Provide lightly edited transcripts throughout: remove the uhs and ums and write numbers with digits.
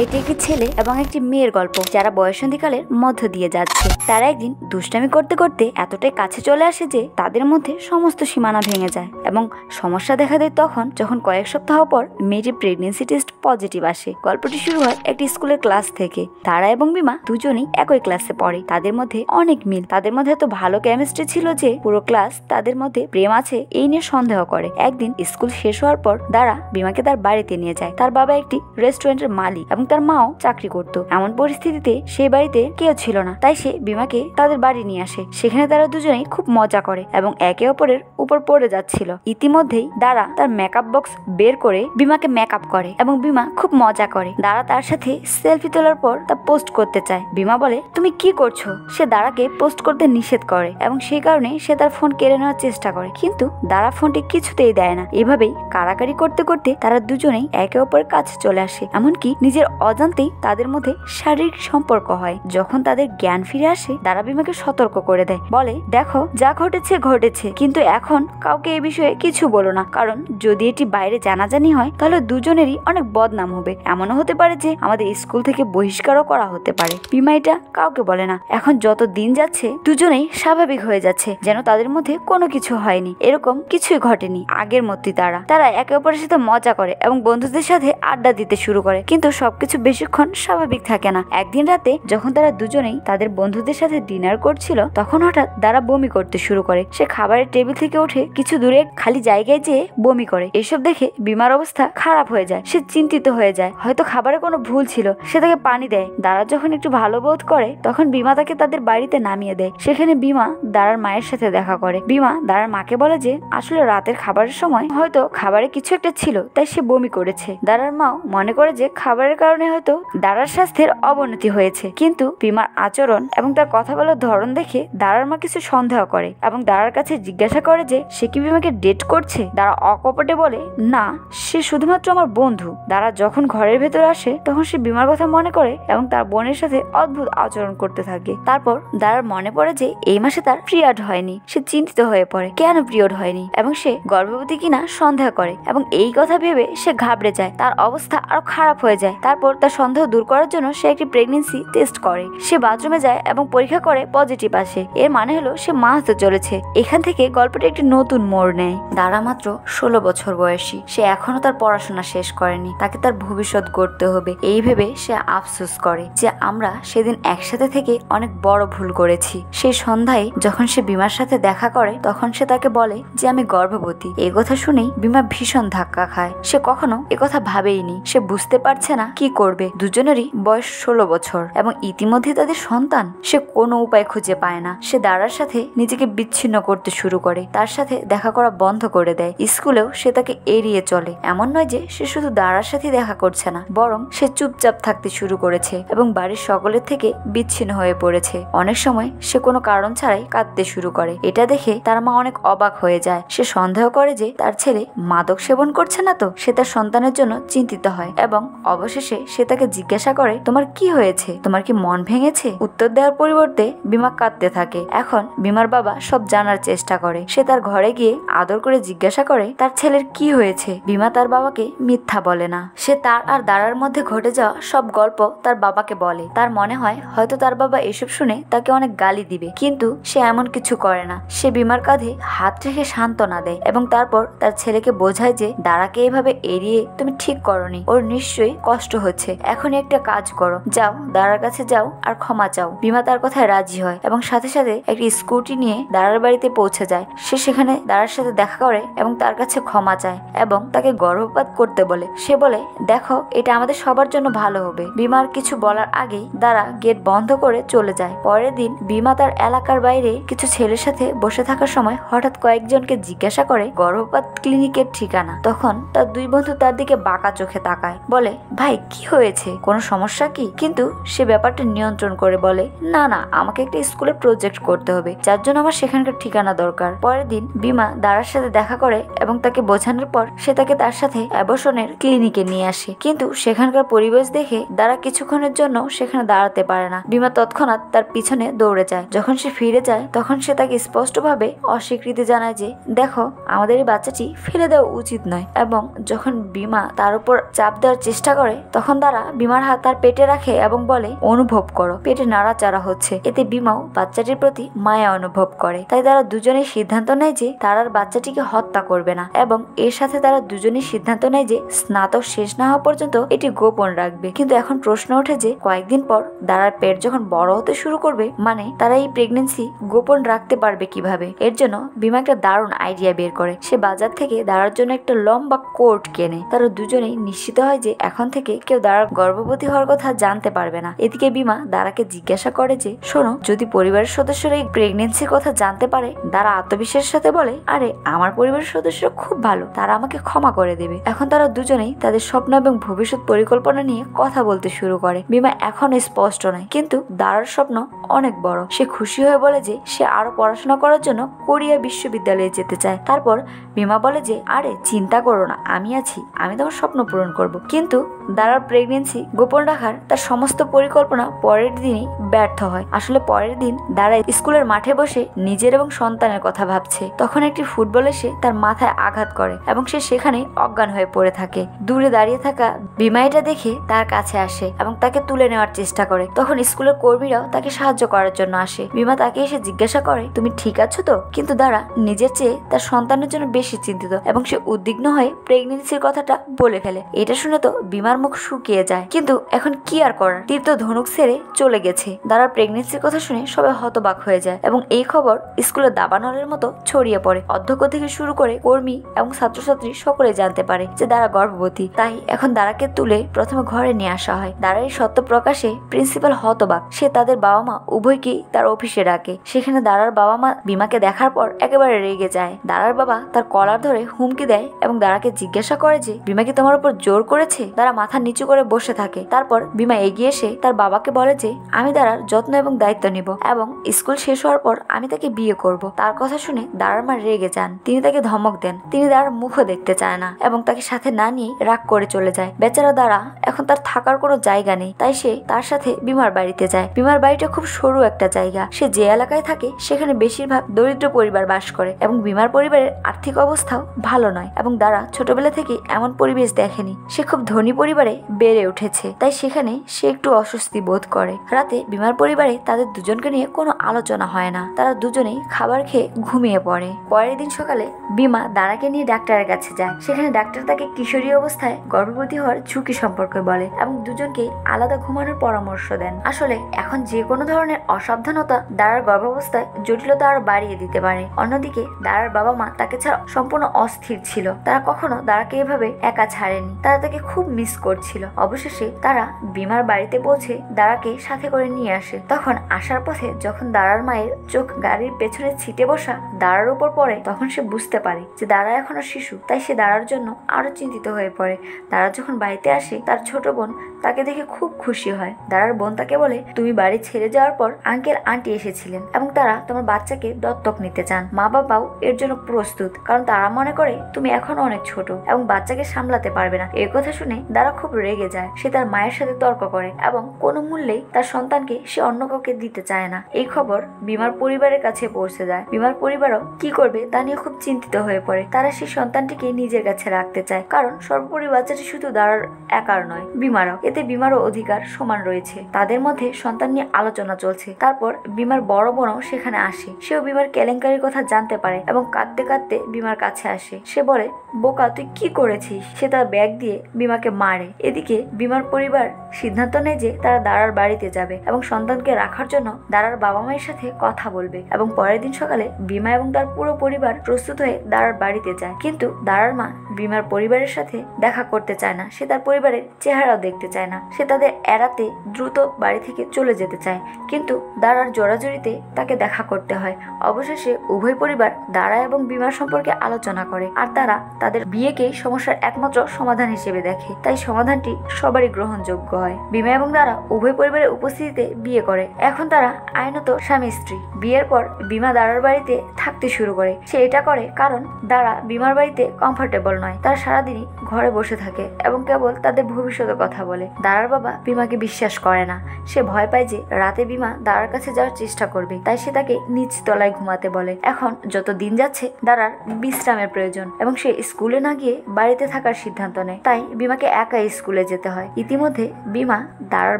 এটি একটি ছেলে এবং একটি মেয়ের গল্প যারা বয়সন্ধিকালের মধ্য দিয়ে যাচ্ছে। তারা একদিন দুষ্টামি করতে করতে এতটাই কাছে চলে আসে যে তাদের মধ্যে সমস্ত সীমানা ভেঙে যায় এবং সমস্যা দেখা দেয় তখন যখন কয়েক সপ্তাহ পর মেয়েটির প্রেগনেন্সি টেস্ট পজিটিভ আসে। গল্পটি শুরু হয় একটি স্কুলের ক্লাস থেকে। তারা এবং বিমা দুজনেই একই ক্লাসে পড়ে। তাদের মধ্যে অনেক মিল, তাদের মধ্যে এত ভালো কেমিস্ট্রি ছিল যে পুরো ক্লাস তাদের মধ্যে প্রেম আছে এই নিয়ে সন্দেহ করে। একদিন স্কুল শেষ হওয়ার পর তারা বিমাকে তার বাড়িতে নিয়ে যায়। তার বাবা একটি রেস্টুরেন্টের মালিক এবং তার মাও চাকরি করত। এমন পরিস্থিতিতে সেই বাড়িতে কেউ ছিল না, তাই সে বিমাকে তাদের বাড়ি নিয়ে আসে। সেখানে তারা দুজনেই খুব মজা করে এবং একে অপরের উপর পড়ে যাচ্ছিল। ইতিমধ্যেই দারা তার মেকআপ বক্স বের করে বিমাকে মেকআপ করে এবং বিমা খুব মজা করে। দারা তার সাথে সেলফি তোলার পর তা পোস্ট করতে চায়। বিমা বলে, তুমি কি করছো? সে দারাকে পোস্ট করতে নিষেধ করে এবং সেই কারণে সে তার ফোন কেড়ে নেওয়ার চেষ্টা করে, কিন্তু দারা ফোনটি কিছুতেই দেয় না। এভাবেই কারাকারি করতে করতে তারা দুজনেই একে অপরের কাছে চলে আসে। এমনকি নিজের অজান্তেই তাদের মধ্যে শারীরিক সম্পর্ক হয়। যখন তাদের জ্ঞান ফিরে আসে, দারা বিমাকে সতর্ক করে দেয়, বলে, দেখো যা ঘটেছে ঘটেছে, কিন্তু এখন কাউকে এই বিষয়ে কিছু বলো না, কারণ যদি এটি বাইরে জানাজানি হয় তাহলে দুজনেরই অনেক বদনাম হবে। এমনও হতে পারে যে আমাদের স্কুল থেকে বহিষ্কারও করা হতে পারে। বিমা এটা কাউকে বলে না। এখন যত দিন যাচ্ছে দুজনেই স্বাভাবিক হয়ে যাচ্ছে, যেন তাদের মধ্যে কোনো কিছু হয়নি, এরকম কিছুই ঘটেনি। আগের মতোই তারা একে অপরের সাথে মজা করে এবং বন্ধুদের সাথে আড্ডা দিতে শুরু করে, কিন্তু সবকিছু বেশিক্ষণ স্বাভাবিক থাকে না। একদিন রাতে যখন তারা দুজনেই তাদের বন্ধুদের সাথে ডিনার করছিল, তখন হঠাৎ দারা বমি করতে শুরু করে। সে খাবারের টেবিল থেকে উঠে কিছু দূরে খালি জায়গায় যেয়ে বমি করে। এসব দেখে বিমার অবস্থা খারাপ হয়ে যায়। সে চিন্তিত হয়ে যায়, হয়তো খাবারে কোনো ভুল ছিল। সে তাকে পানি দেয়। দারা যখন একটু ভালো বোধ করে তখন বিমা তাকে তাদের বাড়িতে নামিয়ে দেয়। সেখানে বিমা দারার মায়ের সাথে দেখা করে। বিমা দারার মাকে বলে যে আসলে রাতের খাবারের সময় হয়তো খাবারে কিছু একটা ছিল, তাই সে বমি করেছে। দারার মাও মনে করে যে খাবারের কারণে হয়তো দারার স্বাস্থ্যের অবনতি হয়েছে, কিন্তু বিমার আচরণ এবং তার কথা বলার ধরন দেখে দারার মা কিছু সন্দেহ করে এবং দারার কাছে জিজ্ঞাসা করে যে সে কি বিমাকে ডেট করছে। দারা অকপটে বলে, না, সে শুধুমাত্র আমার বন্ধু। দারা যখন ঘরের ভেতরে আসে তখন সে বিমার কথা মনে করে এবং তার বোনের সাথে অদ্ভুত আচরণ করতে থাকে। তারপর দারার মনে পড়ে যে এই মাসে তার পিরিয়ড হয়নি। সে চিন্তিত হয়ে পড়ে, কেন পিরিয়ড হয়নি, এবং সে গর্ভবতী কিনা সন্দেহ করে এবং এই কথা ভেবে সে ঘাবড়ে যায়। তার অবস্থা আরো খারাপ হয়ে যায়। তারপর তার সন্দেহ দূর করার জন্য সে একটি প্রেগনেন্সি টেস্ট করে। সে বাথরুমে যায় এবং পরীক্ষা করে পজিটিভ আসে। এর মানে হলো সে মা হতে চলেছে। এখান থেকে গল্পটা একটি নতুন মোড় নেয়। দারা মাত্র 16 বছর বয়সী। সে এখনো তার পড়াশোনা শেষ করেনি। তাকে তার ভবিষ্যৎ গড়তে হবে। এই ভেবে সে আফসোস করে যে আমরা সেদিন একসাথে থেকে অনেক বড় ভুল করেছি। সেই সন্ধ্যায় যখন সে বিমার সাথে দেখা করে তখন সে তাকে বলে যে আমি গর্ভবতী। এই কথা শুনেই বিমা ভীষণ ধাক্কা খায়। সে কখনো একথা ভাবেইনি। সে বুঝতে পারছে না কি করবে। দুজনেরই বয়স 16 বছর এবং ইতিমধ্যে তাদের সন্তান। সে কোনো উপায় খুঁজে পায় না। সে দারার সাথে নিজেকে বিচ্ছিন্ন করতে শুরু করে। তার সাথে দেখা করা বন্ধ করে দেয়। স্কুলেও সে তাকে এড়িয়ে চলে। এমন নয় যে সে শুধু দারার সাথে দেখা করছে না, বরং সে চুপচাপ থাকতে শুরু করেছে এবং বাড়ির সকলের থেকে বিচ্ছিন্ন হয়ে পড়েছে। অনেক সময় সে কোনো কারণ ছাড়াই কাঁদতে শুরু করে। এটা দেখে তার মা অনেক অবাক হয়ে যায়। সে সন্দেহ করে যে তার ছেলে মাদক সেবন করছে না তো। সে তার সন্তানের জন্য চিন্তিত হয় এবং অবশেষে সে তাকে জিজ্ঞাসা করে, তোমার কি হয়েছে? তোমার কি মন ভেঙেছে? উত্তর দেওয়ার পরিবর্তে বিমা কাঁদতে থাকে। এখন বিমার বাবা সব জানার চেষ্টা করে। সে তার ঘরে গিয়ে আদর করে জিজ্ঞাসা করে তার ছেলের কি হয়েছে। বিমা তার বাবাকে মিথ্যা বলে না। সে তার আর দারার মধ্যে ঘটে যাওয়া সব গল্প তার বাবাকে বলে। তার মনে হয় হয়তো তার বাবা এসব শুনে তাকে অনেক গালি দিবে, কিন্তু সে এমন কিছু করে না। সে বিমার কাঁধে হাত রেখে সান্ত্বনা দেয় এবং তারপর তার ছেলেকে বোঝায় যে দারাকে এভাবে এড়িয়ে তুমি ঠিক করনি। ওর নিশ্চয়ই কষ্ট হচ্ছে। এখনই একটা কাজ করো, যাও দারার কাছে যাও আর ক্ষমা চাও। বিমা তার কথায় রাজি হয় এবং সাথে সাথে একটি স্কুটি নিয়ে দারার বাড়িতে পৌঁছে যায়। সে সেখানে দারার সাথে দেখা করে এবং তার কাছে ক্ষমা চায় এবং তাকে গর্ভপাত করতে বলে। সে বলে, দেখো এটা আমাদের সবার জন্য ভালো হবে। বিমার কিছু বলার আগেই দারা গেট বন্ধ করে চলে যায়। পরের দিন বিমা তার এলাকার বাইরে কিছু ছেলের সাথে বসে থাকার সময় হঠাৎ কয়েকজনকে জিজ্ঞাসা করে গর্ভপাত ক্লিনিকের ঠিকানা। তখন তার দুই বন্ধু তার দিকে বাঁকা চোখে তাকায়, বলে, ভাই কি হয়েছে, কোনো সমস্যা কি? কিন্তু সে ব্যাপারটা নিয়ন্ত্রণ করে বলে, না না, আমাকে একটা স্কুলে প্রজেক্ট করতে হবে, যার জন্য আমার সেখানকার ঠিকানা দরকার। পরের দিন বিমা দারার সাথে দেখা করে এবং তাকে বোঝানোর পর সে তাকে তার সাথে অ্যাবর্শনের ক্লিনিকে নিয়ে আসে। কিন্তু সেখানকার পরিবেশ দেখে দারা কিছুক্ষণের জন্য সেখানে দাঁড়াতে পারে না। বিমা তৎক্ষণাৎ তার পিছনে দৌড়ে যায়। যখন সে ফিরে যায় তখন সে তাকে স্পষ্টভাবে অস্বীকৃতি জানায় যে দেখো আমাদের এই বাচ্চাটি ফেলে দেওয়া উচিত নয়। এবং যখন বিমা তার উপর চাপ দেওয়ার চেষ্টা করে তখন তখন তারা বিমার হাত তার পেটে রাখে এবং বলে অনুভব করো, পেটে নাড়াচাড়া হচ্ছে। এতে বিমাও বাচ্চাটির প্রতি মায়া অনুভব করে। তাই তারা দুজনেই সিদ্ধান্ত নেয় যে তারা বাচ্চাটিকে হত্যা করবে না এবং এর সাথে তারা দুজনেই সিদ্ধান্ত নেয় যে স্নাতক শেষ না হওয়া পর্যন্ত এটি গোপন রাখবে। কিন্তু এখন প্রশ্ন ওঠে যে কয়েকদিন পর দাঁড়ার পেট যখন বড় হতে শুরু করবে, মানে তারা এই প্রেগনেন্সি গোপন রাখতে পারবে কিভাবে? এর জন্য বিমা একটা দারুণ আইডিয়া বের করে। সে বাজার থেকে দাঁড়ার জন্য একটা লম্বা কোট কেনে। তারা দুজনেই নিশ্চিত হয় যে এখন থেকে কেউ দাঁড়ার গর্ভবতী হওয়ার কথা জানতে পারবে না। এদিকে বিমা দাঁড়াকে জিজ্ঞাসা করে যে শোনো, যদি পরিবারের সদস্যরা এই প্রেগনেন্সির কথা জানতে পারে? দাঁড়া আত্মবিশ্বাসের সাথে বলে, আরে আমার পরিবারের সদস্যরা খুব ভালো, তারা আমাকে ক্ষমা করে দেবে। এখন তারা দুজনেই তাদের স্বপ্ন এবং ভবিষ্যৎ পরিকল্পনা নিয়ে কথা বলতে শুরু করে। বিমা এখনো স্পষ্ট নয়, কিন্তু দাঁড়ার স্বপ্ন অনেক বড়। সে খুশি হয়ে বলে যে সে আরো পড়াশোনা করার জন্য কোরিয়া বিশ্ববিদ্যালয়ে যেতে চায়। তারপর বিমা বলে যে আরে চিন্তা করো না, আমি আছি, আমি তোমার স্বপ্ন পূরণ করব। কিন্তু দাঁড়ার প্রেগনেন্সি গোপন রাখার তার সমস্ত পরিকল্পনা পরের দিনই ব্যর্থ হয়। আসলে পরের দিন দাঁড়া স্কুলের মাঠে বসে নিজের এবং সন্তানের কথা ভাবছে। তখন একটি ফুটবল এসে তার মাথায় আঘাত করে এবং সে সেখানে অজ্ঞান হয়ে পড়ে থাকে। দূরে দাঁড়িয়ে থাকা বিমা এটা দেখে তার কাছে আসে এবং তাকে তুলে নেওয়ার চেষ্টা করে। তখন স্কুলের কর্মীরাও তাকে সাহায্য করার জন্য আসে। বিমা তাকে এসে জিজ্ঞাসা করে তুমি ঠিক আছো তো? কিন্তু দাঁড়া নিজের চেয়ে তার সন্তানের জন্য বেশি চিন্তিত এবং সে উদ্বিগ্ন হয়ে প্রেগনেন্সির কথাটা বলে ফেলে। এটা শুনে তো বিমার মুখ শুকিয়ে যায়, কিন্তু এখন কি আর করার, তীর্থ ধনুক ছেড়ে চলে গেছে। দাঁড়ার প্রেগনেন্সির কথা শুনে সবাই হতবাক হয়ে যায় এবং এই খবর স্কুলের দাবানলের মতো ছড়িয়ে পড়ে। অধ্যক্ষ থেকে শুরু করে কর্মী এবং ছাত্রছাত্রী সকলে জানতে পারে যে দাঁড়া গর্ভবতী। তাই এখন দাঁড়াকে তুলে প্রথমে ঘরে নিয়ে আসা হয়। দাঁড়ার এই সত্য প্রকাশে প্রিন্সিপাল হতবাক। সে তাদের বাবা মা উভয়কেই তার অফিসে ডাকে। সেখানে দাঁড়ার বাবা মা বিমাকে দেখার পর একেবারে রেগে যায়। দাঁড়ার বাবা তার কলার ধরে হুমকি দেয় এবং দাঁড়াকে জিজ্ঞাসা করে যে বিমা কি তোমার উপর জোর করেছে? দাঁড়া মাথা নিচু করে বসে থাকে। তারপর বিমা এগিয়ে এসে তার বাবাকে বলে যে আমি দাঁড়ার যত্ন এবং দায়িত্ব নিব এবং স্কুল শেষ হওয়ার পর আমি তাকে বিয়ে করব। তার কথা শুনে দাঁড়ার মা রেগে যান। তিনি তাকে ধমক দেন। তিনি দাঁড়ার মুখও দেখতে চায় না এবং তাকে সাথে না নিয়ে রাগ করে চলে যায়। বেচারা দাঁড়া এখন তার থাকার কোনো জায়গা নেই, তাই সে তার সাথে বিমার বাড়িতে যায়। বিমার বাড়িটা খুব সরু একটা জায়গা। সে যে এলাকায় থাকে সেখানে বেশিরভাগ দরিদ্র পরিবার বাস করে এবং বিমার পরিবারের আর্থিক অবস্থাও ভালো নয় এবং দাঁড়া ছোটবেলা থেকে এমন পরিবেশ দেখেনি। সে খুব ধনী পরিবারে বেড়ে উঠেছে, তাই সেখানে সে একটু অস্বস্তি বোধ করে। রাতে বিমার পরিবারে তাদের দুজনকে নিয়ে কোনো আলোচনা হয় না। তারা দুজনেই খাবার খেয়ে ঘুমিয়ে পড়ে। পরের দিন সকালে বিমা দাঁড়াকে নিয়ে ডাক্তারের কাছে যায়। সেখানে ডাক্তার তাকে কিশোরী অবস্থায় গর্ভবতী হওয়ার ঝুঁকি সম্পর্কে বলে এবং দুজনকে আলাদা ঘুমানোর পরামর্শ দেন। আসলে এখন যে কোনো ধরনের অসাবধানতা দাঁড়ার গর্ভাবস্থায় জটিলতা আরো বাড়িয়ে দিতে পারে। অন্যদিকে দাঁড়ার বাবা মা তাকে ছাড়া সম্পূর্ণ অস্থির ছিল। তারা কখনো দাঁড়াকে এভাবে একা ছাড়েনি। তারা তাকে খুব মিস করছিল। অবশেষে তারা বিমার বাড়িতে পৌঁছে দাঁড়াকে সাথে করে নিয়ে আসে। তখন আসার পথে যখন দাঁড়ার মায়ের চোখ গাড়ির পেছনে ছিটে বসা দাঁড়ার উপর পড়ে, তখন সে বুঝতে পারে যে দাঁড়া এখনো শিশু। তাই সে দাঁড়ার জন্য আরো চিন্তিত হয়ে পড়ে। দাঁড়া যখন বাড়িতে আসে তার ছোট বোন তাকে দেখে খুব খুশি হয়। দাঁড়ার বোন তাকে বলে তুমি বাড়ি ছেড়ে যাওয়ার পর আঙ্কেল আন্টি এসেছিলেন এবং তারা তোমার বাচ্চাকে দত্তক নিতে চান। মা বাবাও এর জন্য প্রস্তুত, কারণ তারা মনে করে তুমি এখনো অনেক ছোট এবং বাচ্চাকে সামলাতে পারবে না। এই কথা শুনে দাঁড়া খুব রেগে যায়। সে তার মায়ের সাথে তর্ক করে এবং কোনো মূল্যেই তার সন্তানকে সে অন্য কাউকে দিতে চায় না। এই খবর বিমার পরিবারের কাছে পৌঁছে যায়। বিমার পরিবারও কি করবে তা নিয়ে খুব চিন্তিত হয়ে পড়ে। তারা সেই সন্তানটিকে নিজের কাছে রাখতে চায়, কারণ সর্বোপরি বাচ্চাটি শুধু দাঁড়ার একার নয়, বিমারও। এতে বিমারও অধিকার সমান রয়েছে। তাদের মধ্যে সন্তান নিয়ে আলোচনা চলছে। তারপর বিমার বড় বোনও সেখানে আসে। সেও বিমার কেলেঙ্কারির কথা জানতে পারে এবং কাঁদতে কাঁদতে বিমার কাছে আসে। সে বলে বোকা তুই কি করেছিস? সে তার ব্যাগ দিয়ে বিমাকে মারে। এদিকে বিমার পরিবার সিদ্ধান্ত নেয় যে তারা দাঁড়ার বাড়িতে যাবে এবং সন্তানকে রাখার জন্য দাঁড়ার বাবা মায়ের সাথে কথা বলবে। এবং পরের দিন সকালে বিমা এবং তার পুরো পরিবার প্রস্তুত হয়ে দাঁড়ার বাড়িতে যায়। কিন্তু দাঁড়ার মা বিমার পরিবারের সাথে দেখা করতে চায় না। সে তার পরিবারের চেহারাও দেখতে চায় না। সে তাদের এড়াতে দ্রুত বাড়ি থেকে চলে যেতে চায়, কিন্তু দাঁড়ার জোরাজুরিতে তাকে দেখা করতে হয়। অবশেষে উভয় পরিবার দাঁড়া এবং বিমার সম্পর্কে আলোচনা করে আর তারা তাদের বিয়েকেই সমস্যার একমাত্র সমাধান হিসেবে দেখে। তাই সমাধানটি সবারই গ্রহণযোগ্য হয়। বিমা এবং দাঁড়া উভয় পরিবারের উপস্থিতিতে বিয়ে করে। এখন তারা আইনত স্বামী স্ত্রী। বিয়ের পর বিমা দাঁড়ার বাড়িতে থাকতে শুরু করে। সে এটা করে কারণ দাঁড়া বিমার বাড়িতে কমফোর্টেবল নয়। নয়, তারা সারাদিনই ঘরে বসে থাকে এবং কেবল তাদের ভবিষ্যতের কথা বলে। দারার বাবা বিমাকে বিশ্বাস করে না। সে ভয় পায় যে রাতে বিমা দারার কাছে যাওয়ার চেষ্টা করবে, তাই সে তাকে নিচ তলায় ঘুমাতে বলে। এখন যত দিন যাচ্ছে দারার বিশ্রামের প্রয়োজন এবং সে স্কুলে না গিয়ে বাড়িতে থাকার সিদ্ধান্ত নেয়। তাই বিমাকে একাই স্কুলে যেতে হয়। ইতিমধ্যে বিমা দারার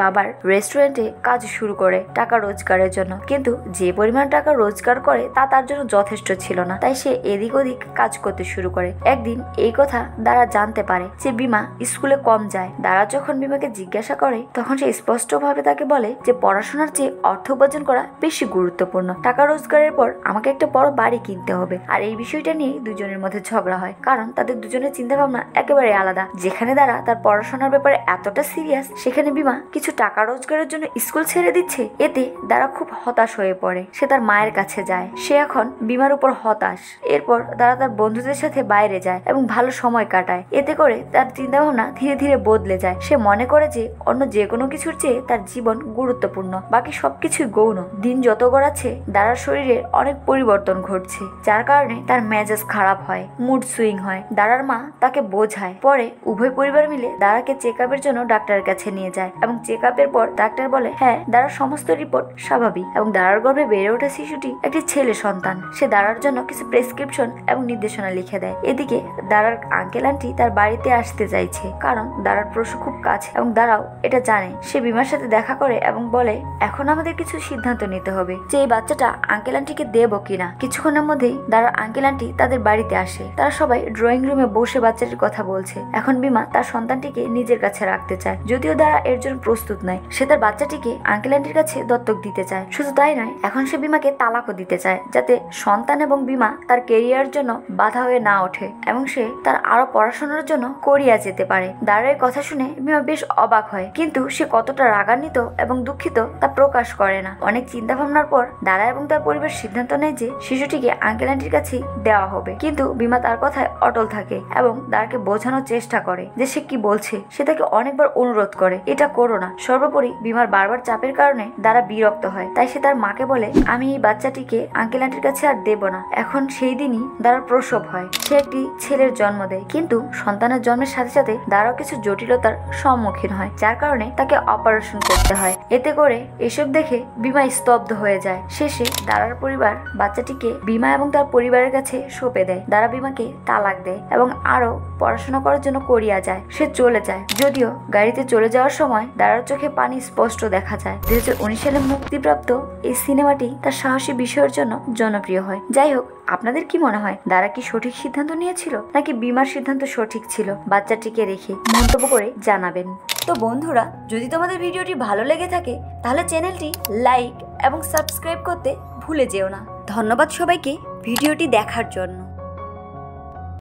বাবার রেস্টুরেন্টে কাজ শুরু করে টাকা রোজগারের জন্য, কিন্তু যে পরিমাণ টাকা রোজগার করে তা তার জন্য যথেষ্ট ছিল না। তাই সে এদিক ওদিক কাজ করতে শুরু করে। একদিন এই কথা দারা জানতে পারে যে বিমা স্কুলে কম যায়। দারা যখন বিমাকে জিজ্ঞাসা করে তখন সে স্পষ্টভাবে তাকে বলে যে পড়াশোনার চেয়ে অর্থ উপার্জন করা বেশি গুরুত্বপূর্ণ। টাকা রোজগারের পর আমাকে একটা বড় বাড়ি কিনতে হবে। আর এই বিষয়টা নিয়ে দুজনের মধ্যে ঝগড়া হয়, কারণ তাদের দুজনের চিন্তা ভাবনা একেবারে আলাদা। যেখানে দারা তার পড়াশোনার ব্যাপারে এতটা সিরিয়াস, সেখানে বিমা কিছু টাকা রোজগারের জন্য স্কুল ছেড়ে দিচ্ছে। এতে দারা খুব হতাশ হয়ে পড়ে। সে তার মায়ের কাছে যায়। সে এখন বিমার উপর হতাশ। এরপর দারা তার বন্ধুদের সাথে বাইরে যায় এবং ভালো সময় কাটায়। এতে করে তার চিন্তা ভাবনা ধীরে ধীরে বদলে যায়। সে মনে করে যে অন্য যে কোনো কিছুর চেয়ে তার জীবন গুরুত্বপূর্ণ, বাকি সবকিছুই গৌণ। দিন যত গড়াচ্ছে দারার শরীরে অনেক পরিবর্তন ঘটছে, যার কারণে তার মেজাজ খারাপ হয়, মুড সুইং হয়। দারার মা তাকে বোঝায়। পরে উভয় পরিবার মিলে দারাকে চেক আপের জন্য ডাক্তারের কাছে নিয়ে যায় এবং চেক আপের পর ডাক্তার বলে হ্যাঁ, দারার সমস্ত রিপোর্ট স্বাভাবিক এবং দারার গর্ভে বেড়ে ওঠা শিশুটি একটি ছেলে সন্তান। সে দারার জন্য কিছু প্রেসক্রিপশন এবং নির্দেশনা লিখে দেয়। এদিকে দারার আঙ্কেল আন্টি তার বাড়িতে আসতে চাইছে, কারণ দারার প্রসূ খুব কাছে এবং দারাও এটা জানে। সে বিমার সাথে দেখা করে এবং বলে এখন আমাদের কিছু সিদ্ধান্ত নিতে হবে যে এই বাচ্চাটা আঙ্কেল আন্টিকে দেবো কিনা। কিছুক্ষণের মধ্যেই দারার আঙ্কেল আন্টি তাদের বাড়িতে আসে। তারা সবাই ড্রয়িং রুমে বসে বাচ্চাটির কথা বলছে। এখন বিমা তার সন্তানটিকে নিজের কাছে রাখতে চায়, যদিও দারা এর জন্য প্রস্তুত নয়। সে তার বাচ্চাটিকে আঙ্কেল আন্টির কাছে দত্তক দিতে চায়। শুধু তাই নয়, এখন সে বিমাকে তালাকও দিতে চায়, যাতে সন্তান এবং বিমা তার কেরিয়ার জন্য বাধা হয়ে না ওঠে এবং সে তার আরো পড়াশোনার জন্য কোরিয়া যেতে পারে। দারার কথা শুনে বিমা বেশ অবাক হয়, কিন্তু সে কতটা রাগান্বিত এবং দুঃখিত তা প্রকাশ করে না। অনেক চিন্তা ভাবনার পর দারা এবং তার পরিবার সিদ্ধান্ত নেয় যে শিশুটিকে আঙ্কেল আন্টির কাছেই দেওয়া হবে। কিন্তু বিমা তার কথায় অটল থাকে এবং দারাকে বোঝানোর চেষ্টা করে যে সে কি বলছে। সে তাকে অনেকবার অনুরোধ করে এটা করো না। সর্বোপরি বিমার বারবার চাপের কারণে দারা বিরক্ত হয়। তাই সে তার মাকে বলে আমি এই বাচ্চাটিকে আঙ্কেল আন্টির কাছে আর দেব না। এখন সেই দিনই দারার প্রসব হয়। সে একটি ছেলের জন্ম দেয়, কিন্তু সন্তানের জন্মের সাথে সাথে দারাও কিছু জটিলতার সম্মুখীন হয়, যার কারণে তাকে অপারেশন করতে হয়। এতে করে এসব দেখে বিমা স্তব্ধ হয়ে যায়। শেষে দারার পরিবার বাচ্চাটিকে বিমা এবং তার পরিবারের কাছে সঁপে দেয়। দারা বিমাকে তালাক দেয় এবং আরো পড়াশোনা করার জন্য কোরিয়া যায়। সে চলে যায়, যদিও গাড়িতে চলে যাওয়ার সময় দারার চোখে পানি স্পষ্ট দেখা যায়। 2019 সালে মুক্তিপ্রাপ্ত এই সিনেমাটি তার সাহসী বিষয়ের জন্য জনপ্রিয় হয়। যাই হোক, আপনাদের কি মনে হয় দারা কি সঠিক সিদ্ধান্ত নিয়েছিল নাকি বিমার সিদ্ধান্ত সঠিক ছিল? বাচ্চাটিকে রেখে মন্তব্য করে জানাবেন। তো বন্ধুরা, যদি তোমাদের ভিডিওটি ভালো লেগে থাকে তাহলে চ্যানেলটি লাইক এবং সাবস্ক্রাইব করতে ভুলে যেও না। ধন্যবাদ সবাইকে ভিডিওটি দেখার জন্য।